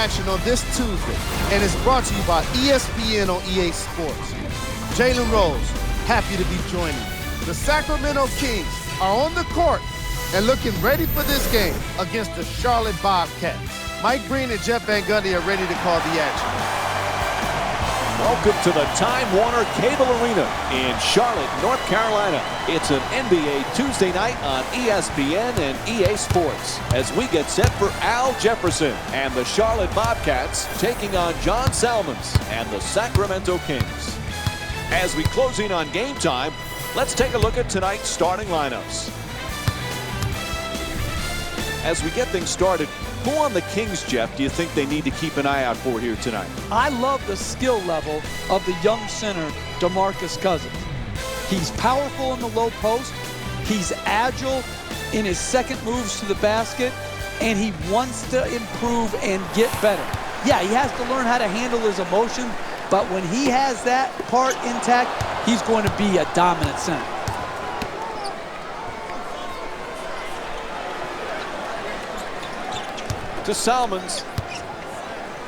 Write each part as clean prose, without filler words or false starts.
action on this Tuesday, and it's brought to you by ESPN on EA Sports. Jalen Rose, happy to be joining you. The Sacramento Kings are on the court and looking ready for this game against the Charlotte Bobcats. Mike Breen and Jeff Van Gundy are ready to call the action. Welcome to the Time Warner Cable Arena in Charlotte, North Carolina. It's an NBA Tuesday night on ESPN and EA Sports as we get set for Al Jefferson and the Charlotte Bobcats taking on John Salmons and the Sacramento Kings. As we close in on game time, let's take a look at tonight's starting lineups. As we get things started, who on the Kings, Jeff, do you think they need to keep an eye out for here tonight? I love the skill level of the young center, DeMarcus Cousins. He's powerful in the low post. He's agile in his second moves to the basket, and he wants to improve and get better. Yeah, he has to learn how to handle his emotion, but when he has that part intact, he's going to be a dominant center. To Salmons.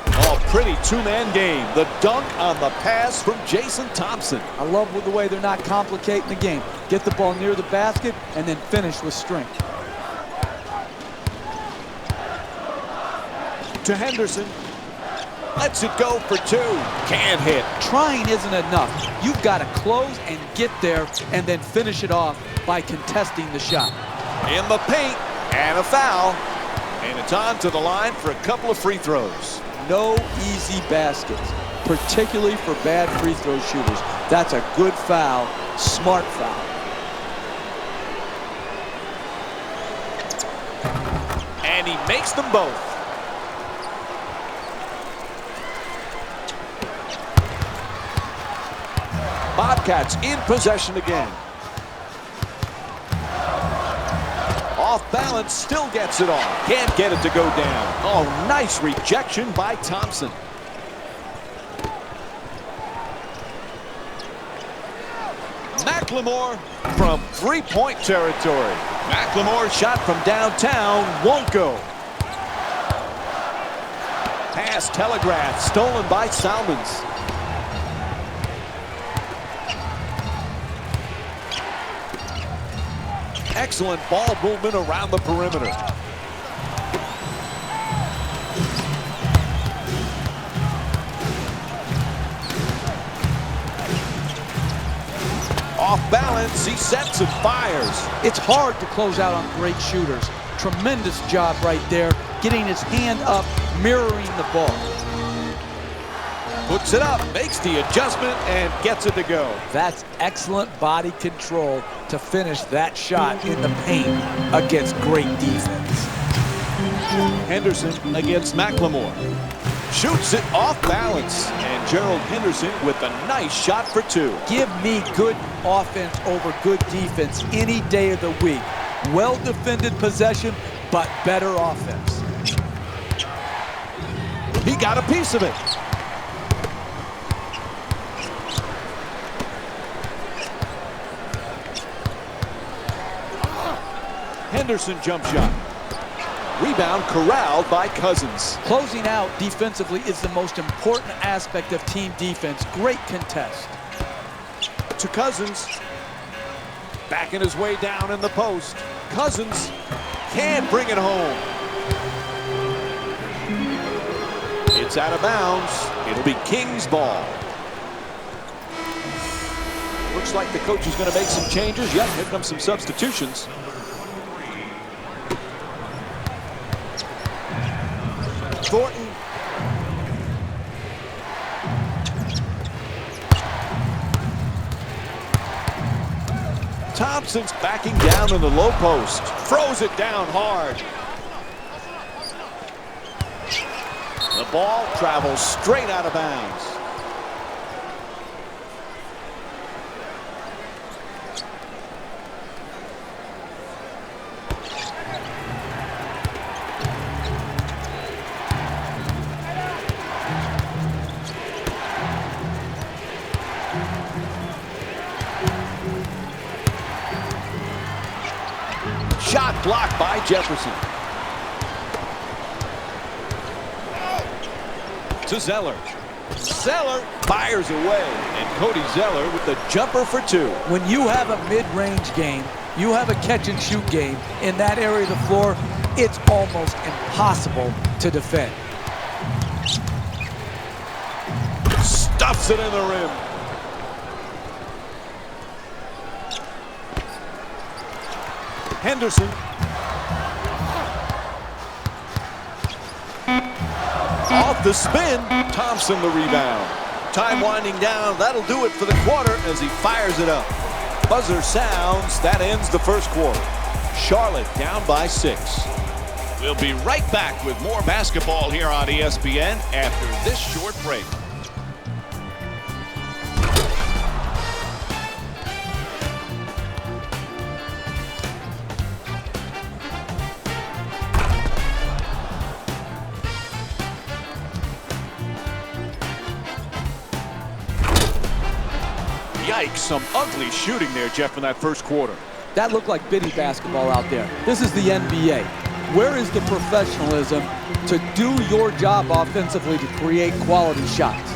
Oh, pretty two-man game. The dunk on the pass from Jason Thompson. I love the way they're not complicating the game. Get the ball near the basket and then finish with strength. To Henderson. Lets it go for two. Can't hit. Trying isn't enough. You've got to close and get there and then finish it off by contesting the shot. In the paint and a foul. And it's on to the line for a couple of free throws. No easy baskets, particularly for bad free throw shooters. That's a good foul, smart foul. And he makes them both. Bobcats in possession again. Off balance, still gets it off. Can't get it to go down. Oh, nice rejection by Thompson. McLemore from three-point territory. McLemore shot from downtown won't go. Pass telegraphed, stolen by Salmons. Excellent ball movement around the perimeter. Off balance, he sets and fires. It's hard to close out on great shooters. Tremendous job right there, getting his hand up, mirroring the ball. Puts it up, makes the adjustment, and gets it to go. That's excellent body control to finish that shot in the paint against great defense. Henderson against McLemore. Shoots it off balance. And Gerald Henderson with a nice shot for two. Give me good offense over good defense any day of the week. Well-defended possession, but better offense. He got a piece of it. Henderson jump shot. Rebound corralled by Cousins. Closing out defensively is the most important aspect of team defense. Great contest. To Cousins. Backing his way down in the post. Cousins can't bring it home. It's out of bounds. It'll be Kings ball. Looks like the coach is going to make some changes. Yep, here come some substitutions. Thornton. Thompson's backing down in the low post. Throws it down hard. The ball travels straight out of bounds. Shot blocked by Jefferson. to Zeller. Zeller fires away, and Cody Zeller with the jumper for two. When you have a mid-range game, you have a catch-and-shoot game in that area of the floor, it's almost impossible to defend. Stuffs it in the rim. Henderson. Off the spin, Thompson the rebound. Time winding down, that'll do it for the quarter as he fires it up. Buzzer sounds, that ends the first quarter. Charlotte down by 6. We'll be right back with more basketball here on ESPN after this short break. Yikes, some ugly shooting there, Jeff, in that first quarter. That looked like bitty basketball out there. This is the NBA. Where is the professionalism to do your job offensively to create quality shots?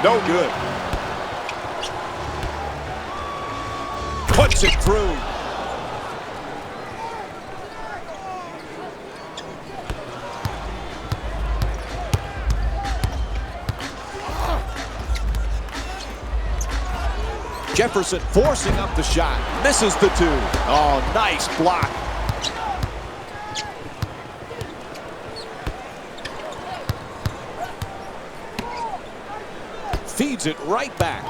No good. Puts it through. Jefferson forcing up the shot. Misses the two. Oh, nice block. Feeds it right back.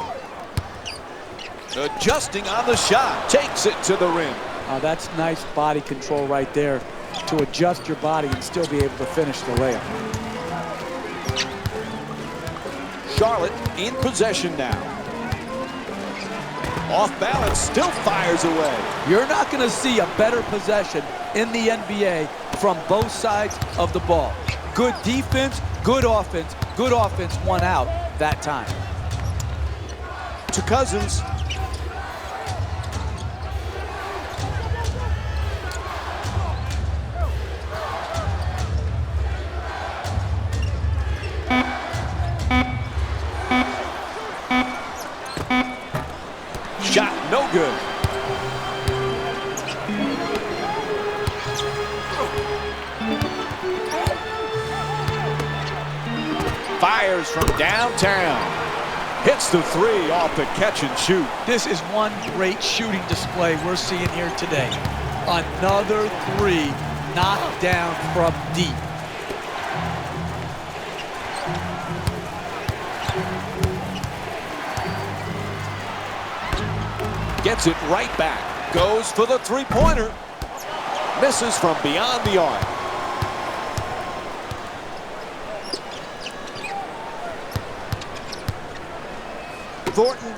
Adjusting on the shot. Takes it to the rim. Oh, that's nice body control right there to adjust your body and still be able to finish the layup. Charlotte in possession now. Off balance, still fires away. You're not going to see a better possession in the NBA from both sides of the ball. Good defense, good offense won out that time. To Cousins. Shot no good. Fires from downtown. Hits the three off the catch and shoot. This is one great shooting display we're seeing here today. Another three knocked down from deep. Gets it right back. Goes for the three-pointer. Misses from beyond the arc. Thornton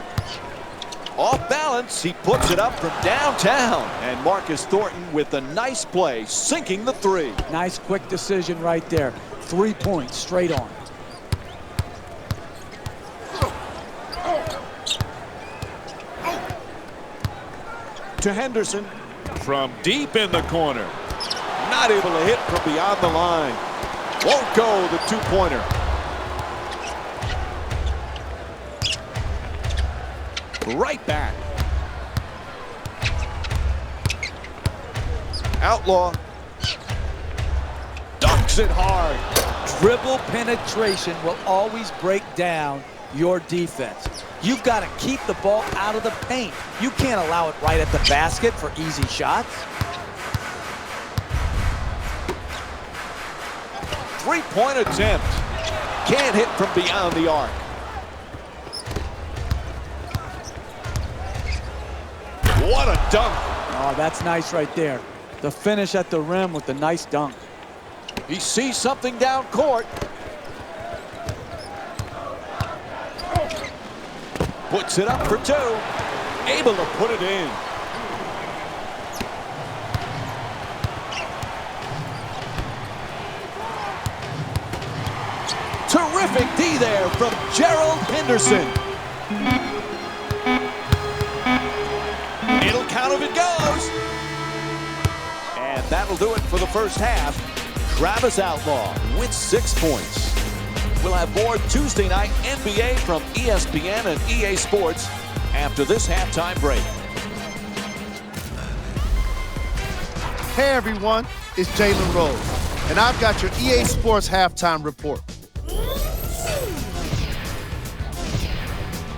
off balance. He puts it up from downtown. And Marcus Thornton with a nice play, sinking the three. Nice quick decision right there. 3 points straight on. To Henderson from deep in the corner. Not able to hit from beyond the line. Won't go the two-pointer. Right back. Outlaw. Dunks it hard. Dribble penetration will always break down your defense. You've got to keep the ball out of the paint. You can't allow it right at the basket for easy shots. Three-point attempt. Can't hit from beyond the arc. What a dunk. Oh, that's nice right there. The finish at the rim with the nice dunk. He sees something down court. Puts it up for two. Able to put it in. Terrific D there from Gerald Henderson. It'll count if it goes. And that'll do it for the first half. Travis Outlaw with 6 points. We'll have more Tuesday night NBA from ESPN and EA Sports after this halftime break. Hey everyone, it's Jalen Rose, and I've got your EA Sports halftime report.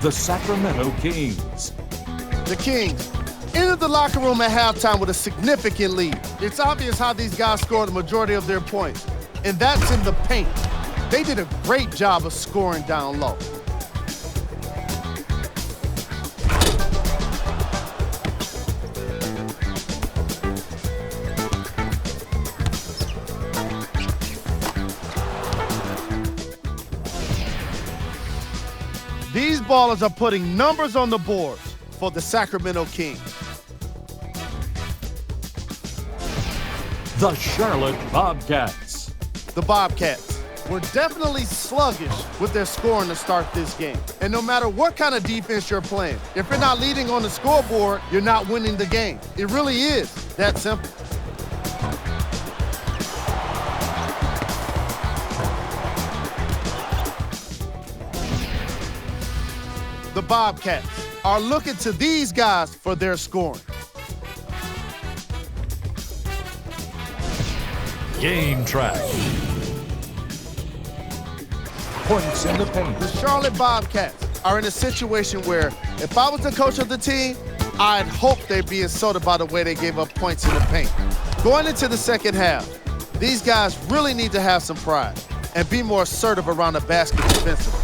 The Sacramento Kings. The Kings entered the locker room at halftime with a significant lead. It's obvious how these guys scored the majority of their points, and that's in the paint. They did a great job of scoring down low. These ballers are putting numbers on the boards for the Sacramento Kings. The Charlotte Bobcats. The Bobcats were definitely sluggish with their scoring to start this game. And no matter what kind of defense you're playing, if you're not leading on the scoreboard, you're not winning the game. It really is that simple. The Bobcats are looking to these guys for their scoring. Game track. Points in the paint. The Charlotte Bobcats are in a situation where if I was the coach of the team, I'd hope they'd be insulted by the way they gave up points in the paint. Going into the second half, these guys really need to have some pride and be more assertive around the basket defensively.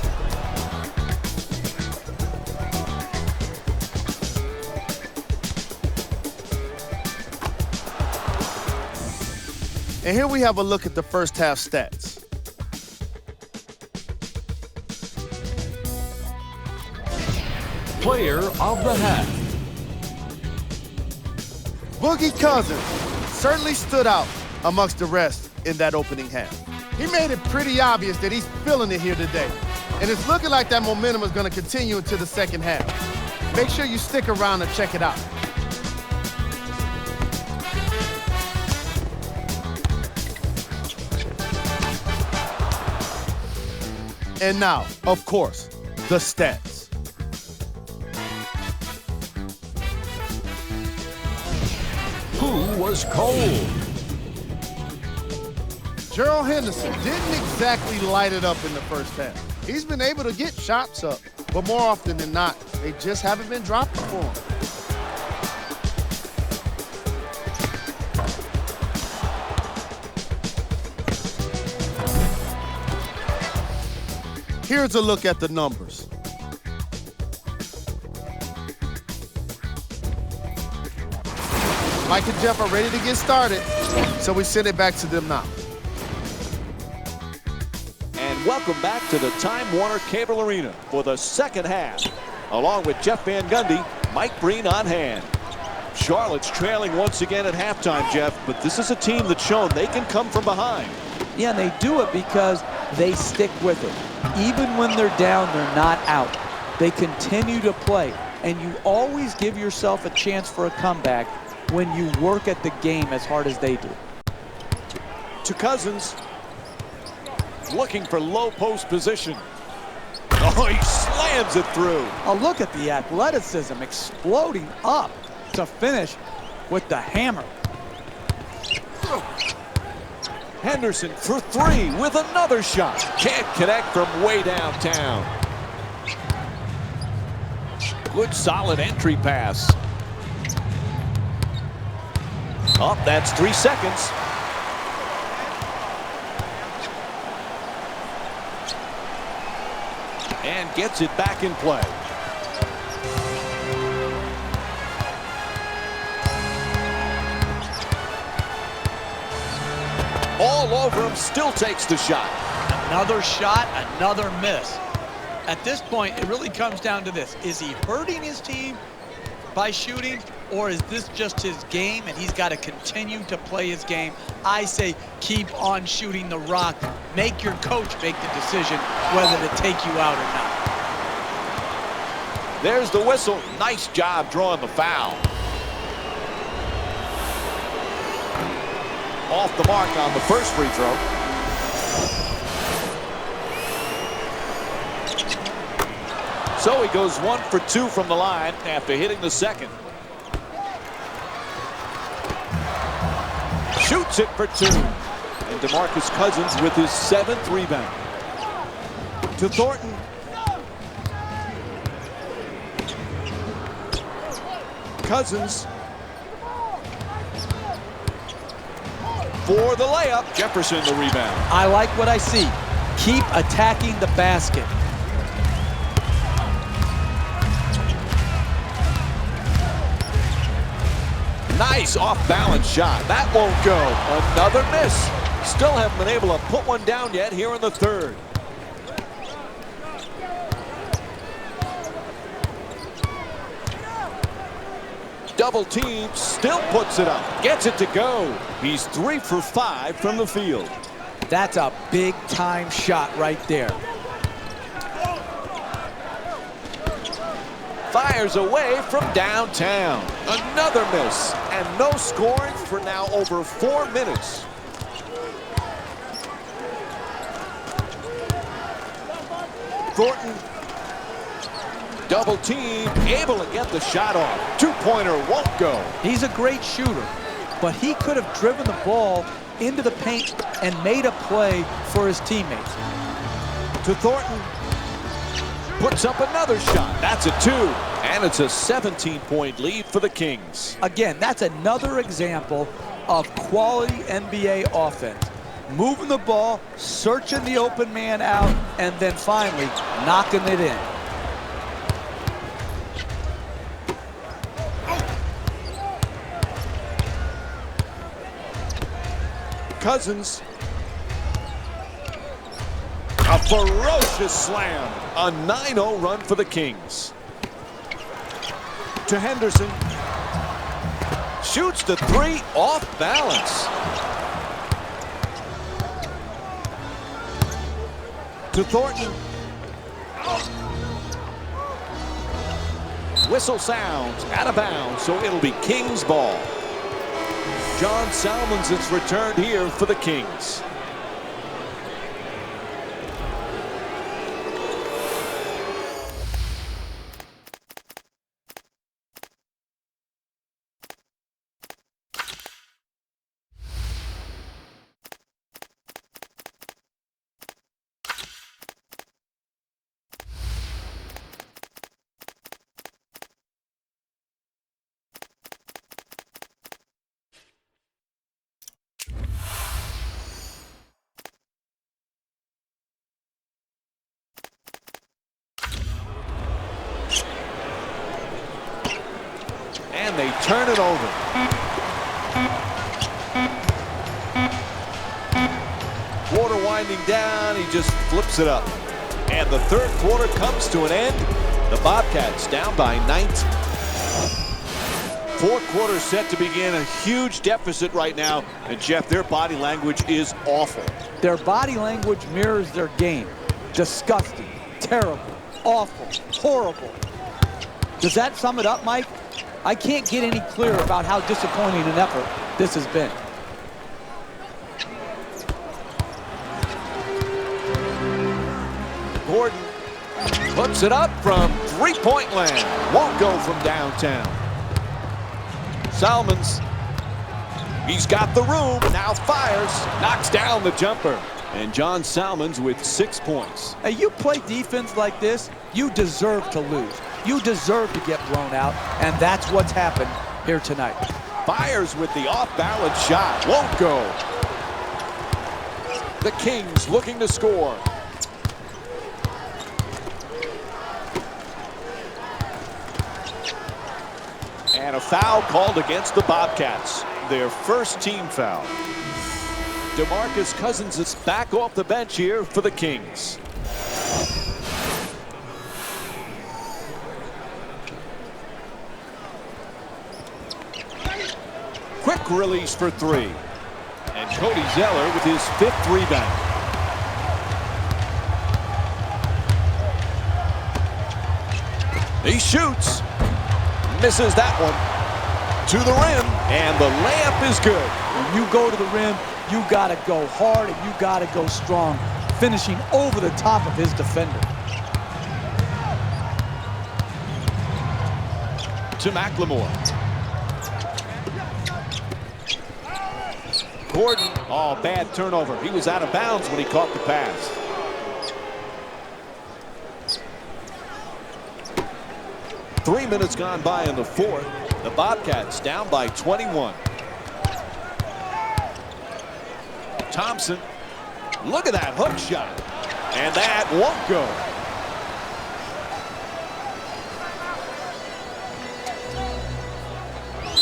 And here we have a look at the first half stats. Player of the half. Boogie Cousins certainly stood out amongst the rest in that opening half. He made it pretty obvious that he's feeling it here today. And it's looking like that momentum is going to continue into the second half. Make sure you stick around and check it out. And now, of course, the stats. Who was cold? Gerald Henderson didn't exactly light it up in the first half. He's been able to get shots up, but more often than not, they just haven't been dropping for him. Here's a look at the numbers. Mike and Jeff are ready to get started, so we send it back to them now. And welcome back to the Time Warner Cable Arena for the second half. Along with Jeff Van Gundy, Mike Breen on hand. Charlotte's trailing once again at halftime, Jeff, but this is a team that's shown they can come from behind. Yeah, and they do it because they stick with it. Even when they're down, they're not out. They continue to play, and you always give yourself a chance for a comeback when you work at the game as hard as they do. To Cousins, looking for low post position. Oh, he slams it through. Oh, look at the athleticism exploding up to finish with the hammer. Henderson for three with another shot. Can't connect from way downtown. Good solid entry pass. Oh, that's 3 seconds. And gets it back in play. All over him, still takes the shot. Another shot, another miss. At this point, it really comes down to this. Is he hurting his team by shooting, or is this just his game and he's got to continue to play his game? I say keep on shooting the rock. Make your coach make the decision whether to take you out or not. There's the whistle. Nice job drawing the foul. off the mark on the first free throw. So he goes 1 for 2 from the line after hitting the second. Shoots it for 2. And DeMarcus Cousins with his 7th rebound. To Thornton. Cousins. For the layup. Jefferson the rebound. I like what I see. Keep attacking the basket. Nice off-balance shot. That won't go. Another miss. Still haven't been able to put one down yet here in the third. Double team, still puts it up. Gets it to go. He's 3 for 5 from the field. That's a big-time shot right there. Fires away from downtown. Another miss. And no scoring for now over 4 minutes. Thornton. Double team. Able to get the shot off. Two-pointer won't go. He's a great shooter, but he could have driven the ball into the paint and made a play for his teammates. To Thornton. Puts up another shot. That's a 2. And it's a 17-point lead for the Kings. Again, that's another example of quality NBA offense. Moving the ball, searching the open man out, and then finally knocking it in. Cousins. A ferocious slam. A 9-0 run for the Kings. To Henderson. Shoots the 3 off balance. To Thornton. Whistle sounds out of bounds, so it'll be Kings ball. John Salmons has returned here for the Kings. And they turn it over. Quarter winding down, he just flips it up. And the third quarter comes to an end. The Bobcats down by 19. Fourth quarter set to begin. A huge deficit right now. And Jeff, their body language is awful. Their body language mirrors their game. Disgusting, terrible, awful, horrible. Does that sum it up, Mike? I can't get any clearer about how disappointing an effort this has been. Gordon puts it up from three-point land. Won't go from downtown. Salmons. He's got the room. Now fires. Knocks down the jumper. And John Salmons with 6 points. Hey, you play defense like this, you deserve to lose. You deserve to get blown out, and that's what's happened here tonight. Fires with the off-balance shot. Won't go. The Kings looking to score. And a foul called against the Bobcats. Their first team foul. DeMarcus Cousins is back off the bench here for the Kings. Quick release for 3. And Cody Zeller with his 5th rebound. He shoots. Misses that one. to the rim, and the layup is good. When you go to the rim, you got to go hard and you got to go strong, finishing over the top of his defender. To McLemore. Gordon, oh, bad turnover. He was out of bounds when he caught the pass. Three minutes gone by in the fourth. The Bobcats down by 21. Thompson, look at that hook shot. And that won't go.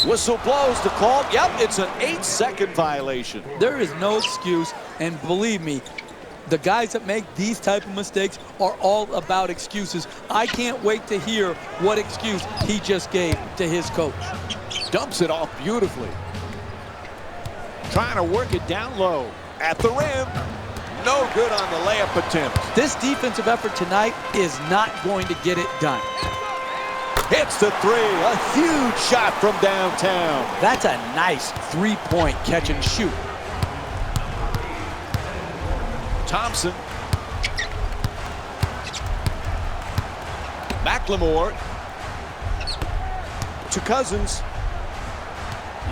Whistle blows the call. Yep, it's an 8-second violation. There is no excuse, and believe me, the guys that make these type of mistakes are all about excuses. I can't wait to hear what excuse he just gave to his coach. Dumps it off beautifully. Trying to work it down low. At the rim. No good on the layup attempt. This defensive effort tonight is not going to get it done. Hits the three. A huge shot from downtown. That's a nice three-point catch and shoot. Thompson. McLemore. To Cousins.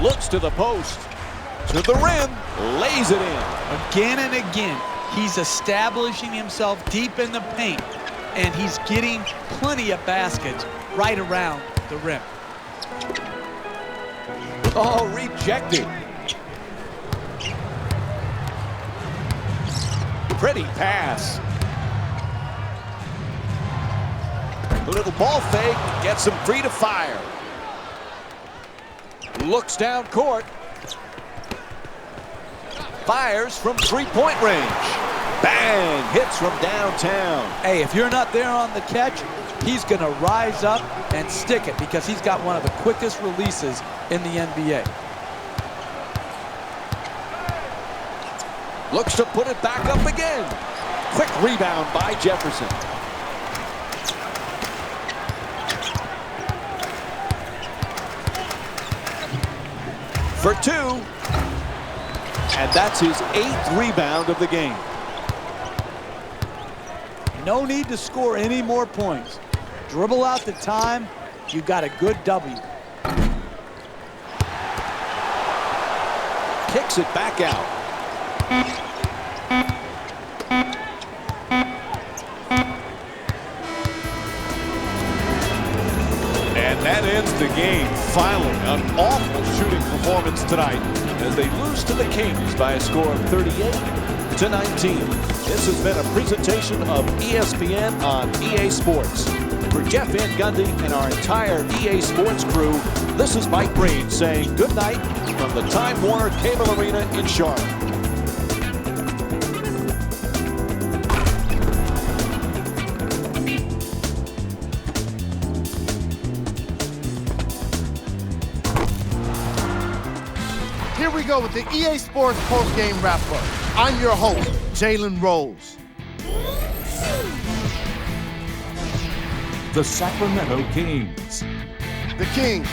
Looks to the post. To the rim. Lays it in. Again and again, he's establishing himself deep in the paint, and he's getting plenty of baskets right around the rim. Oh, rejected. Pretty pass. A little ball fake. Gets him free to fire. Looks down court. Fires from three-point range. Bang! Hits from downtown. Hey, if you're not there on the catch, he's going to rise up and stick it because he's got one of the quickest releases in the NBA. Looks to put it back up again. Quick rebound by Jefferson. For two. And that's his 8th rebound of the game. No need to score any more points. Dribble out the time. You got a good W. Kicks it back out. And that ends the game. Finally, an awful shooting performance tonight as they lose to the Kings by a score of 38-19. This has been a presentation of ESPN on EA Sports. For Jeff Van Gundy and our entire EA Sports crew, this is Mike Breen saying good night from the Time Warner Cable Arena in Charlotte. Here we go with the EA Sports post-game wrap-up. I'm your host, Jalen Rose. The Sacramento Kings. The Kings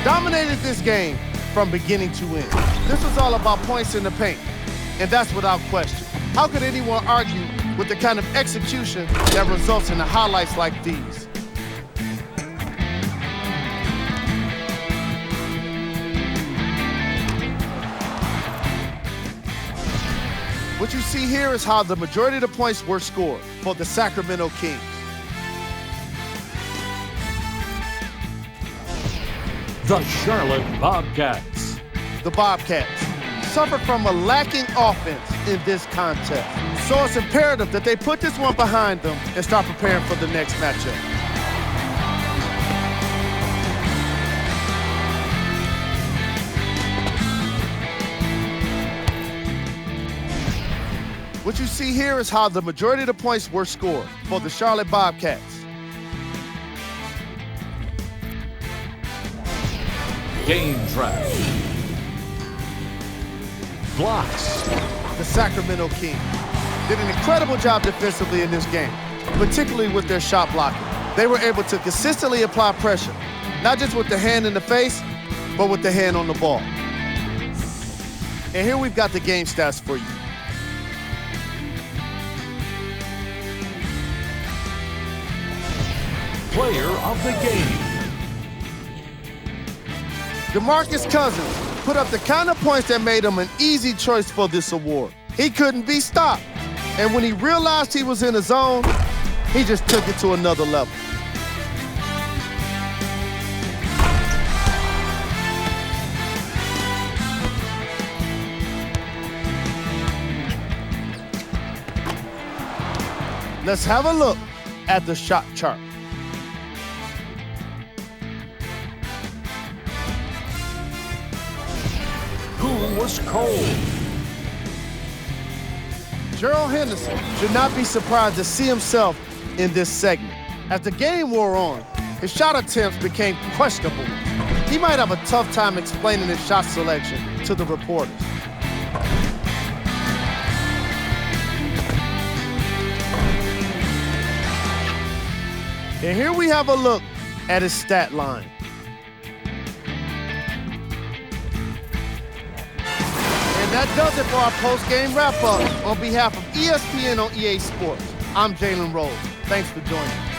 dominated this game from beginning to end. This was all about points in the paint, and that's without question. How could anyone argue with the kind of execution that results in the highlights like these? What you see here is how the majority of the points were scored for the Sacramento Kings. The Charlotte Bobcats. The Bobcats suffered from a lacking offense in this contest. So it's imperative that they put this one behind them and start preparing for the next matchup. What you see here is how the majority of the points were scored for the Charlotte Bobcats. Game trap. Blocks. The Sacramento Kings did an incredible job defensively in this game, particularly with their shot blocking. They were able to consistently apply pressure, not just with the hand in the face, but with the hand on the ball. And here we've got the game stats for you. Player of the game. DeMarcus Cousins put up the kind of points that made him an easy choice for this award. He couldn't be stopped. And when he realized he was in the zone, he just took it to another level. Let's have a look at the shot chart. Who was cold? Gerald Henderson should not be surprised to see himself in this segment. As the game wore on, his shot attempts became questionable. He might have a tough time explaining his shot selection to the reporters. And here we have a look at his stat line. And that does it for our post-game wrap-up. On behalf of ESPN on EA Sports, I'm Jalen Rose. Thanks for joining us.